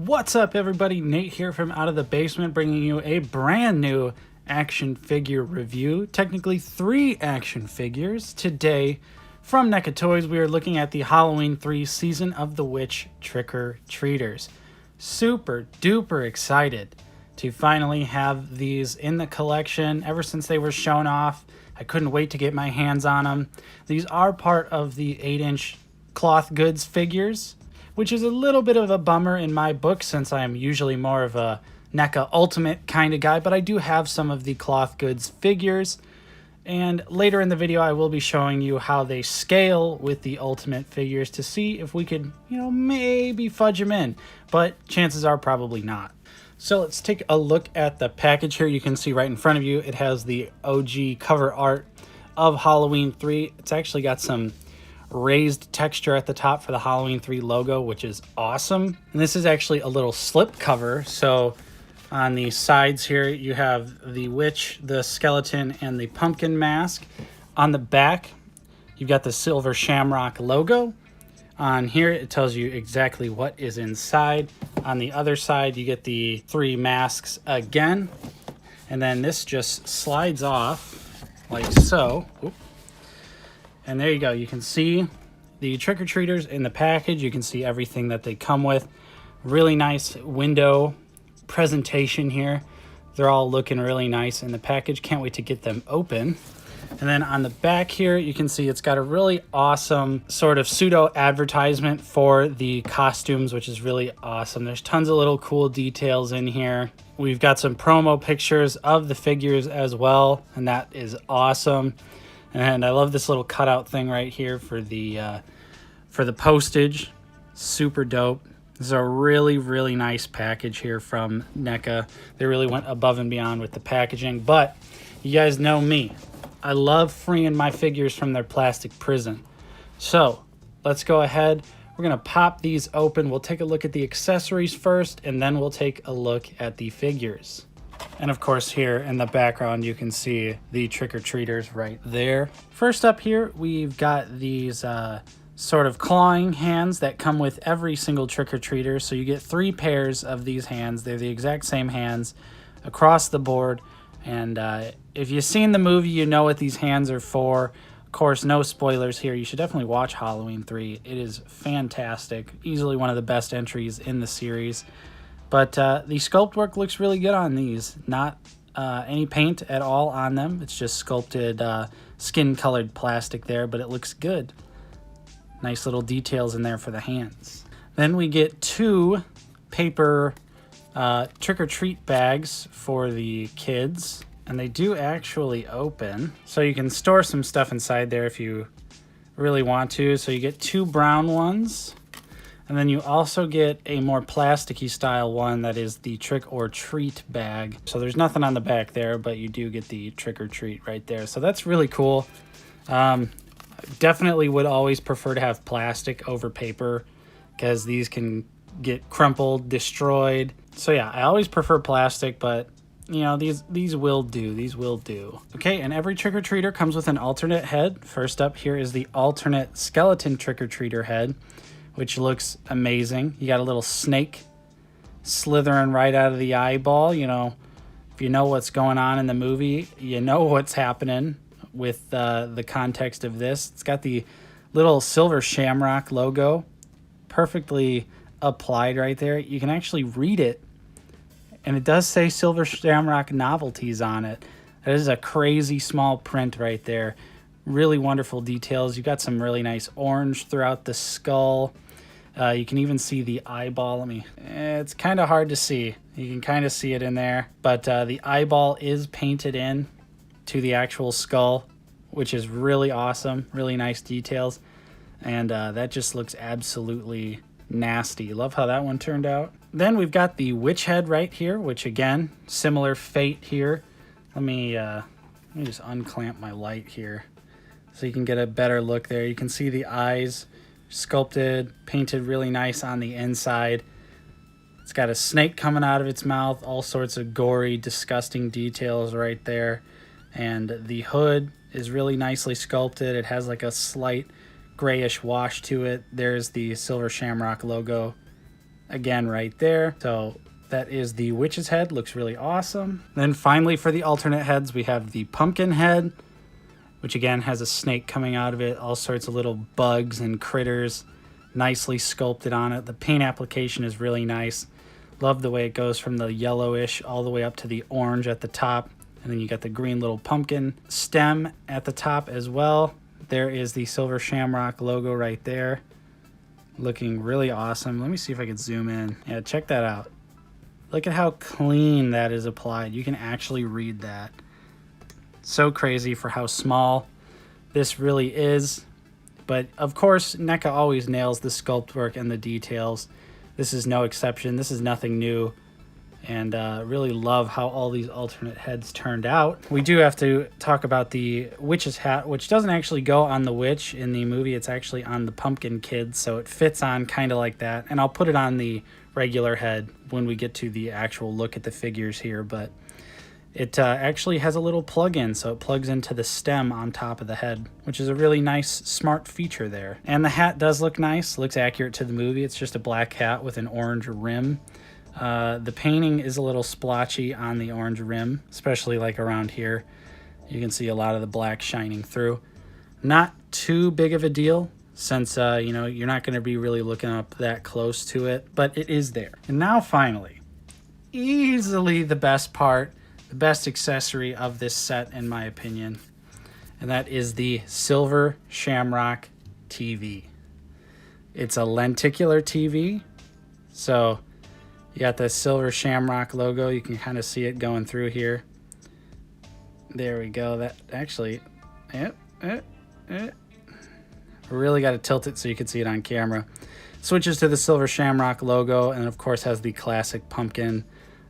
What's up, everybody? Nate here from Out of the Basement, bringing you a brand new action figure review. Technically 3 action figures. Today, from Neca Toys, we are looking at the Halloween 3 Season of the Witch Trick-or-Treaters. Super duper excited to finally have these in the collection. Ever since they were shown off, I couldn't wait to get my hands on them. These are part of the 8-inch cloth goods figures, which is a little bit of a bummer in my book since I am usually more of a NECA Ultimate kind of guy, but I do have some of the cloth goods figures. And later in the video, I will be showing you how they scale with the Ultimate figures to see if we could, maybe fudge them in, but chances are probably not. So let's take a look at the package here. You can see right in front of you, it has the OG cover art of Halloween 3. It's actually got some raised texture at the top for the Halloween 3 logo, which is awesome. And this is actually a little slip cover. So on the sides here, you have the witch, the skeleton, and the pumpkin mask. On the back, you've got the silver Shamrock logo. On here, it tells you exactly what is inside. On the other side, you get the 3 masks again. And then this just slides off like so. Oop. And there you go. You can see the trick-or-treaters in the package. You can see everything that they come with. Really nice window presentation here. They're all looking really nice in the package. Can't wait to get them open. And then on the back here, you can see it's got a really awesome sort of pseudo advertisement for the costumes, which is really awesome. There's tons of little cool details in here. We've got some promo pictures of the figures as well, and that is awesome. And I love this little cutout thing right here for the postage. Super dope. This is a really, really nice package here from NECA. They really went above and beyond with the packaging. But you guys know me. I love freeing my figures from their plastic prison. So let's go ahead. We're going to pop these open. We'll take a look at the accessories first, and then we'll take a look at the figures. And of course, here in the background, you can see the trick-or-treaters right there. First up here, we've got these sort of clawing hands that come with every single trick-or-treater. So you get 3 pairs of these hands. They're the exact same hands across the board. And if you've seen the movie, you know what these hands are for. Of course, no spoilers here. You should definitely watch Halloween 3. It is fantastic. Easily one of the best entries in the series. But the sculpt work looks really good on these. Not any paint at all on them. It's just sculpted skin-colored plastic there, but it looks good. Nice little details in there for the hands. Then we get 2 paper trick-or-treat bags for the kids. And they do actually open. So you can store some stuff inside there if you really want to. So you get 2 brown ones. And then you also get a more plasticky style one that is the trick-or-treat bag. So there's nothing on the back there, but you do get the trick-or-treat right there. So that's really cool. Definitely would always prefer to have plastic over paper because these can get crumpled, destroyed. So yeah, I always prefer plastic, but these will do. These will do. Okay, and every trick-or-treater comes with an alternate head. First up here is the alternate skeleton trick-or-treater head, which looks amazing. You got a little snake slithering right out of the eyeball. If you know what's going on in the movie, you know what's happening with the context of this. It's got the little silver Shamrock logo perfectly applied right there. You can actually read it, and it does say Silver Shamrock Novelties on it. That is a crazy small print right there. Really wonderful details. You've got some really nice orange throughout the skull. You can even see the eyeball. It's kind of hard to see. You can kind of see it in there. But the eyeball is painted in to the actual skull, which is really awesome. Really nice details. And that just looks absolutely nasty. Love how that one turned out. Then we've got the witch head right here, which again, similar fate here. Let me just unclamp my light here so you can get a better look there. You can see the eyes sculpted, painted really nice on the inside. It's got a snake coming out of its mouth, all sorts of gory, disgusting details right there. And the hood is really nicely sculpted. It has like a slight grayish wash to it. There's the Silver Shamrock logo again right there. So that is the witch's head, looks really awesome. Then finally for the alternate heads, we have the pumpkin head, which again has a snake coming out of it, all sorts of little bugs and critters nicely sculpted on it. The paint application is really nice. Love the way it goes from the yellowish all the way up to the orange at the top. And then you got the green little pumpkin stem at the top as well. There is the Silver Shamrock logo right there. Looking really awesome. Let me see if I can zoom in. Yeah, check that out. Look at how clean that is applied. You can actually read that. So crazy for how small this really is. But of course, Neca always nails the sculpt work and the details. This is no exception. This is nothing new. And really love how all these alternate heads turned out. We do have to talk about the witch's hat, which doesn't actually go on the witch in the movie. It's actually on the pumpkin kid, so it fits on kind of like that. And I'll put it on the regular head when we get to the actual look at the figures here, but it actually has a little plug-in, so it plugs into the stem on top of the head, which is a really nice, smart feature there. And the hat does look nice, looks accurate to the movie. It's just a black hat with an orange rim. The painting is a little splotchy on the orange rim, especially like around here. You can see a lot of the black shining through. Not too big of a deal, since you know, you're not going to be really looking up that close to it, but it is there. And now finally, easily the best part, the best accessory of this set in my opinion, and that is the Silver Shamrock TV. It's a lenticular TV, so you got the Silver Shamrock logo. You can kind of see it going through here. There we go. That actually, really got to tilt it so you can see it on camera. Switches to the Silver Shamrock logo, and of course has the classic pumpkin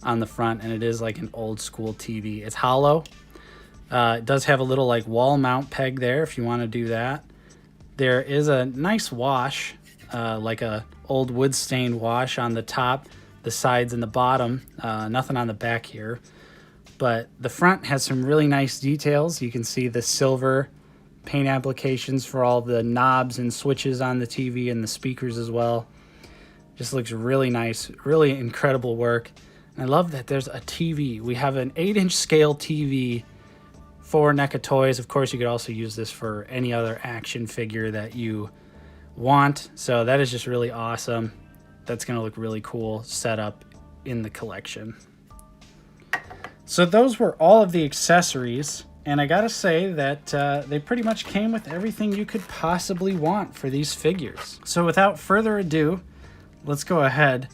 on the front, and it is like an old school TV. It's hollow. It does have a little like wall mount peg there if you want to do that. There is a nice wash, like a old wood stained wash on the top, the sides and the bottom. Nothing on the back here, but the front has some really nice details. You can see the silver paint applications for all the knobs and switches on the TV and the speakers as well. Just looks really nice, really incredible work. And I love that there's a TV. We have an 8-inch scale TV for Neca toys. Of course, you could also use this for any other action figure that you want. So that is just really awesome. That's going to look really cool set up in the collection. So those were all of the accessories. And I gotta say that they pretty much came with everything you could possibly want for these figures. So without further ado, let's go ahead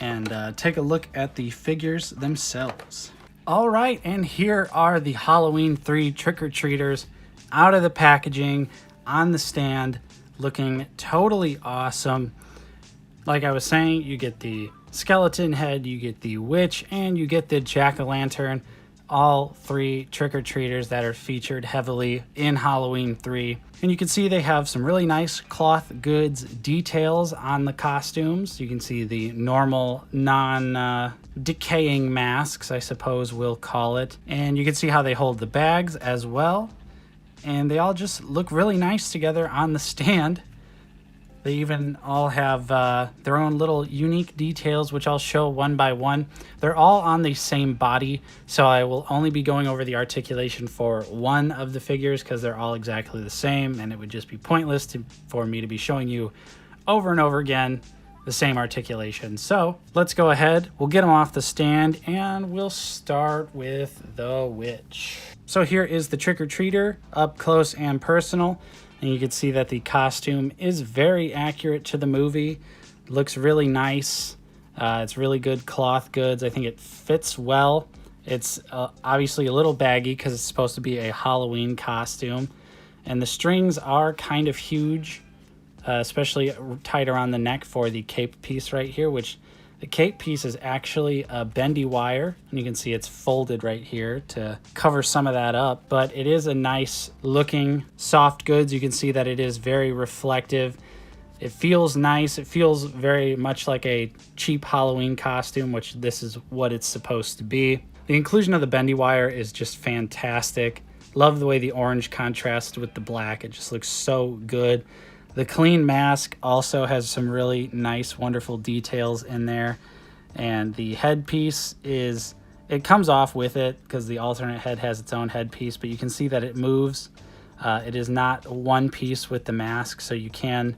and take a look at the figures themselves. All right, and here are the Halloween 3 trick-or-treaters out of the packaging, on the stand, looking totally awesome. Like I was saying, you get the skeleton head, you get the witch, and you get the jack-o'-lantern. All 3 trick-or-treaters that are featured heavily in Halloween 3. And you can see they have some really nice cloth goods details on the costumes. You can see the normal non-decaying masks, I suppose we'll call it. And you can see how they hold the bags as well. And they all just look really nice together on the stand. They even all have their own little unique details, which I'll show one by one. They're all on the same body, so I will only be going over the articulation for one of the figures because they're all exactly the same, and it would just be pointless for me to be showing you over and over again the same articulation. So let's go ahead. We'll get them off the stand, and we'll start with the witch. So here is the trick-or-treater up close and personal. And you can see that the costume is very accurate to the movie. Looks really nice. It's really good cloth goods. I think it fits well. It's obviously a little baggy because it's supposed to be a Halloween costume. And the strings are kind of huge, especially tied around the neck for the cape piece right here, which the cape piece is actually a bendy wire, and you can see it's folded right here to cover some of that up, but it is a nice looking soft goods. You can see that it is very reflective. It feels nice. It feels very much like a cheap Halloween costume, which this is what it's supposed to be. The inclusion of the bendy wire is just fantastic. Love the way the orange contrasts with the black. It just looks so good. The clean mask also has some really nice, wonderful details in there. And the headpiece is, it comes off with it because the alternate head has its own headpiece, but you can see that it moves. It is not one piece with the mask, so you can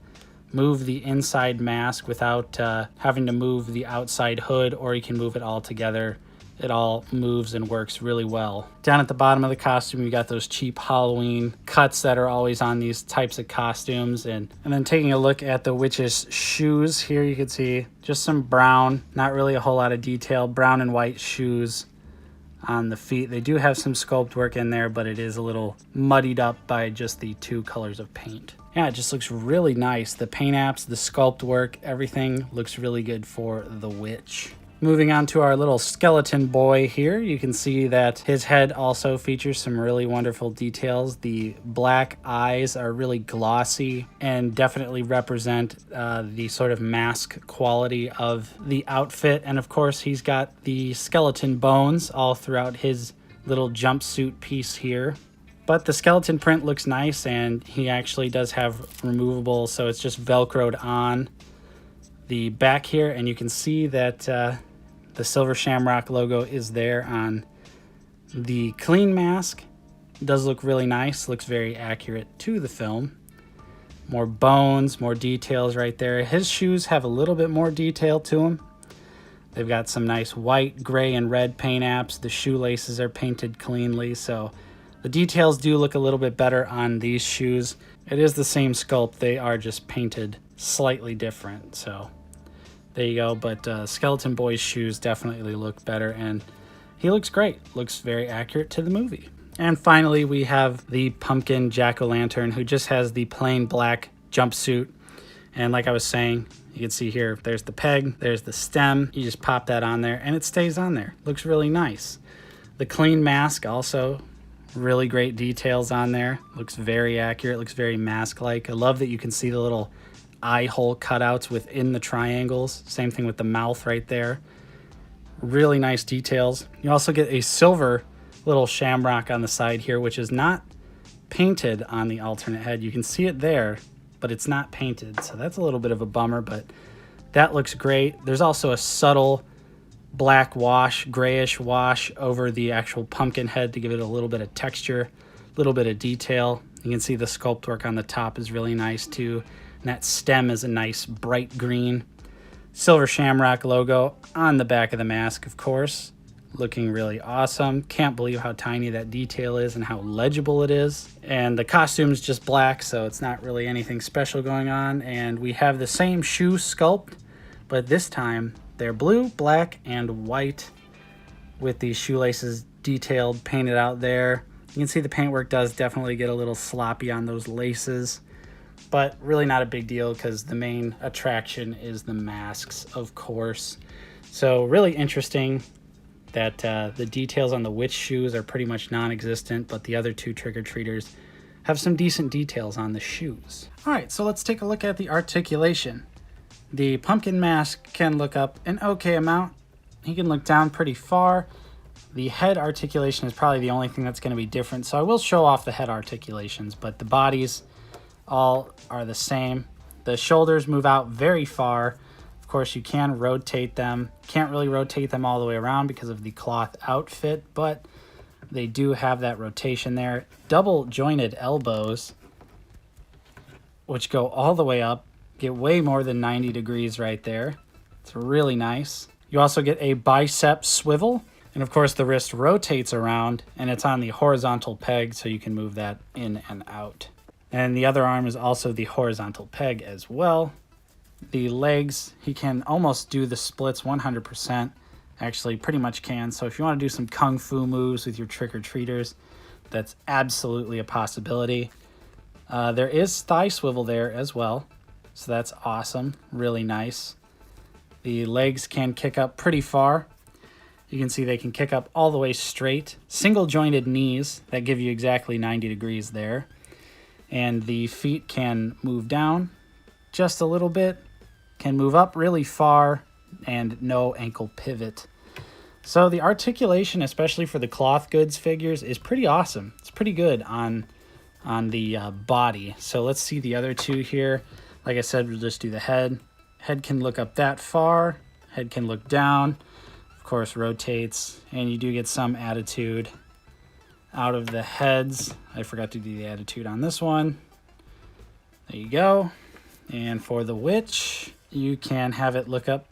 move the inside mask without having to move the outside hood, or you can move it all together. It all moves and works really well. Down at the bottom of the costume, you got those cheap Halloween cuts that are always on these types of costumes. And then taking a look at the witch's shoes here, you can see just some brown, not really a whole lot of detail, brown and white shoes on the feet. They do have some sculpt work in there, but it is a little muddied up by just the two colors of paint. Yeah, it just looks really nice. The paint apps, the sculpt work, everything looks really good for the witch. Moving on to our little skeleton boy here, you can see that his head also features some really wonderful details. The black eyes are really glossy and definitely represent the sort of mask quality of the outfit. And of course, he's got the skeleton bones all throughout his little jumpsuit piece here. But the skeleton print looks nice, and he actually does have removable, so it's just Velcroed on the back here, and you can see that the silver Shamrock logo is there on the clean mask. It does look really nice, looks very accurate to the film. More bones, more details right there. His shoes have a little bit more detail to them. They've got some nice white, gray, and red paint apps. The shoelaces are painted cleanly, so the details do look a little bit better on these shoes. It is the same sculpt, they are just painted slightly different, so there you go. But Skeleton Boy's shoes definitely look better, and he looks great. Looks very accurate to the movie. And finally, we have the pumpkin Jackolantern, who just has the plain black jumpsuit. And like I was saying, you can see here, there's the peg, there's the stem. You just pop that on there, and it stays on there. Looks really nice. The clean mask also, really great details on there. Looks very accurate, looks very mask-like. I love that you can see the little eye hole cutouts within the triangles. Same thing with the mouth right there. Really nice details. You also get a silver little shamrock on the side here, which is not painted on the alternate head. You can see it there, but it's not painted, so that's a little bit of a bummer, but that looks great. There's also a subtle black wash, grayish wash over the actual pumpkin head to give it a little bit of texture, a little bit of detail. You can see the sculpt work on the top is really nice too. And that stem is a nice bright green. Silver Shamrock logo on the back of the mask, of course. Looking really awesome. Can't believe how tiny that detail is and how legible it is. And the costume is just black, so it's not really anything special going on. And we have the same shoe sculpt, but this time they're blue, black, and white with these shoelaces detailed, painted out there. You can see the paintwork does definitely get a little sloppy on those laces, but really not a big deal because the main attraction is the masks, of course. So really interesting that the details on the witch shoes are pretty much non-existent, but the other two trick-or-treaters have some decent details on the shoes. All right, so let's take a look at the articulation. The pumpkin mask can look up an okay amount. He can look down pretty far. The head articulation is probably the only thing that's going to be different, so I will show off the head articulations, but the bodies all are the same. The shoulders move out very far. Of course, you can rotate them. Can't really rotate them all the way around because of the cloth outfit, but they do have that rotation there. Double jointed elbows, which go all the way up, get way more than 90 degrees right there. It's really nice. You also get a bicep swivel, and of course the wrist rotates around, and it's on the horizontal peg, so you can move that in and out. And the other arm is also the horizontal peg as well. The legs, he can almost do the splits 100%. Actually, pretty much can. So if you want to do some kung fu moves with your trick-or-treaters, that's absolutely a possibility. There is thigh swivel there as well, so that's awesome. Really nice. The legs can kick up pretty far. You can see they can kick up all the way straight. Single jointed knees that give you exactly 90 degrees there. And the feet can move down just a little bit, can move up really far, and no ankle pivot. So the articulation, especially for the cloth goods figures, is pretty awesome. It's pretty good on on the body. So let's see the other two here. Like I said, we'll just do the head. Head can look up that far. Head can look down. Of course, rotates, and you do get some attitude out of the heads. I forgot to do the attitude on this one. There you go. And for the witch, you can have it look up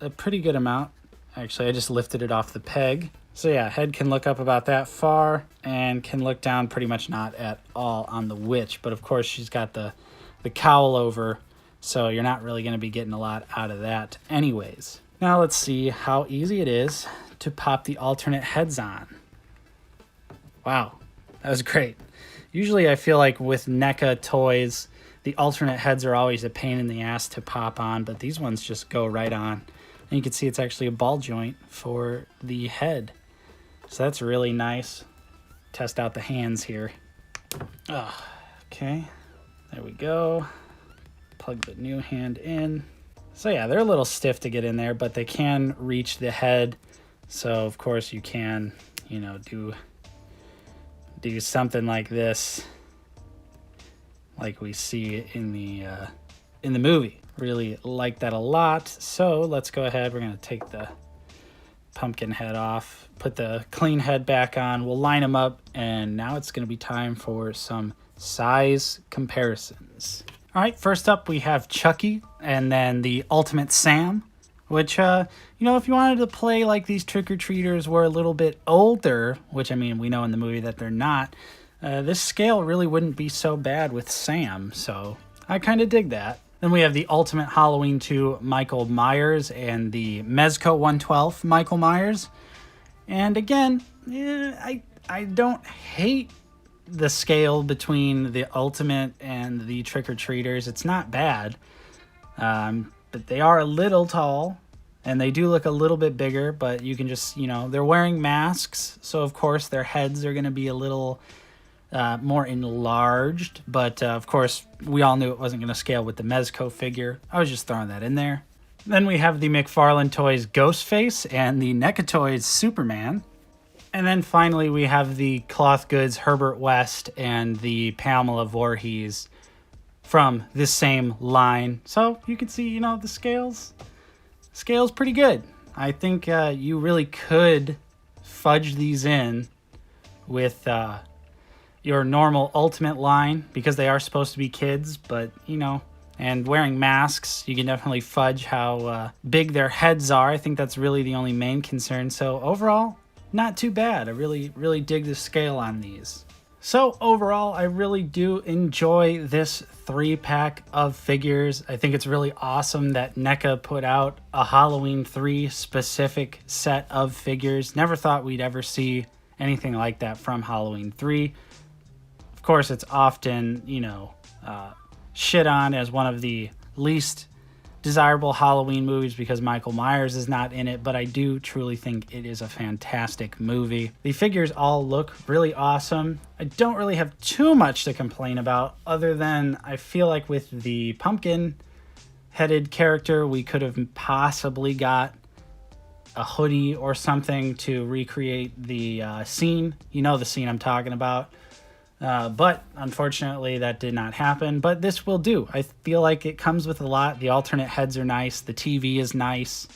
a pretty good amount. Actually, I just lifted it off the peg. So yeah, head can look up about that far and can look down pretty much not at all on the witch. But of course, she's got the cowl over, so you're not really going to be getting a lot out of that anyways. Now let's see how easy it is to pop the alternate heads on. Wow, that was great. Usually I feel like with NECA toys, the alternate heads are always a pain in the ass to pop on, but these ones just go right on. And you can see it's actually a ball joint for the head. So that's really nice. Test out the hands here. Oh, okay, there we go. Plug the new hand in. So yeah, they're a little stiff to get in there, but they can reach the head. So of course you can, you know, do something like this, like we see in the movie. Really like that a lot. So let's go ahead. We're gonna take the pumpkin head off, put the clean head back on. We'll line them up, and now it's gonna be time for some size comparisons. All right, first up we have Chucky, and then the Ultimate Sam, which, you know, if you wanted to play like these trick-or-treaters were a little bit older, which, I mean, we know in the movie that they're not, this scale really wouldn't be so bad with Sam, so I kind of dig that. Then we have the Ultimate Halloween 2 Michael Myers and the Mezco 112 Michael Myers. And again, I don't hate the scale between the Ultimate and the Trick-or-Treaters. It's not bad, but they are a little tall, and they do look a little bit bigger, but you can just, you know, they're wearing masks, so of course their heads are going to be a little more enlarged, but of course we all knew it wasn't going to scale with the Mezco figure. I was just throwing that in there. Then we have the McFarlane Toys Ghostface and the NECA Toys Superman. And then finally we have the Cloth Goods Herbert West and the Pamela Voorhees from this same line. So you can see, you know, the scale's pretty good. I think you really could fudge these in with your normal Ultimate line, because they are supposed to be kids, but, you know, and wearing masks, you can definitely fudge how big their heads are. I think that's really the only main concern. So overall, not too bad. I really dig the scale on these. So overall, I really do enjoy this 3-pack of figures. I think it's really awesome that NECA put out a Halloween 3 specific set of figures. Never thought we'd ever see anything like that from Halloween 3. Of course, it's often, you know, shit on as one of the least desirable Halloween movies because Michael Myers is not in it, but I do truly think it is a fantastic movie. The figures all look really awesome. I don't really have too much to complain about, other than I feel like with the pumpkin-headed character, we could have possibly got a hoodie or something to recreate the scene. You know the scene I'm talking about. But unfortunately that did not happen, but this will do. I feel like it comes with a lot. The alternate heads are nice. The TV is nice.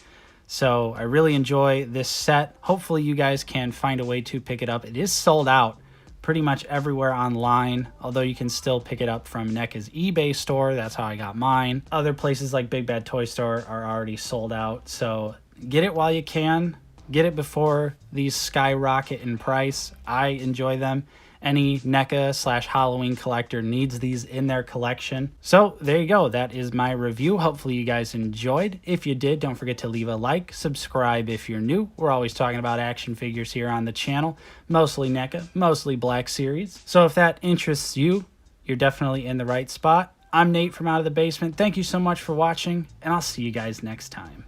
So I really enjoy this set. Hopefully you guys can find a way to pick it up. It is sold out pretty much everywhere online, although you can still pick it up from NECA's eBay store. That's how I got mine. Other places like Big Bad Toy Store are already sold out. So get it while you can. Get it before these skyrocket in price. I enjoy them. Any NECA/Halloween collector needs these in their collection. So there you go. That is my review. Hopefully you guys enjoyed. If you did, don't forget to leave a like, subscribe if you're new. We're always talking about action figures here on the channel. Mostly NECA, mostly Black Series. So if that interests you, you're definitely in the right spot. I'm Nate from Out of the Basement. Thank you so much for watching, and I'll see you guys next time.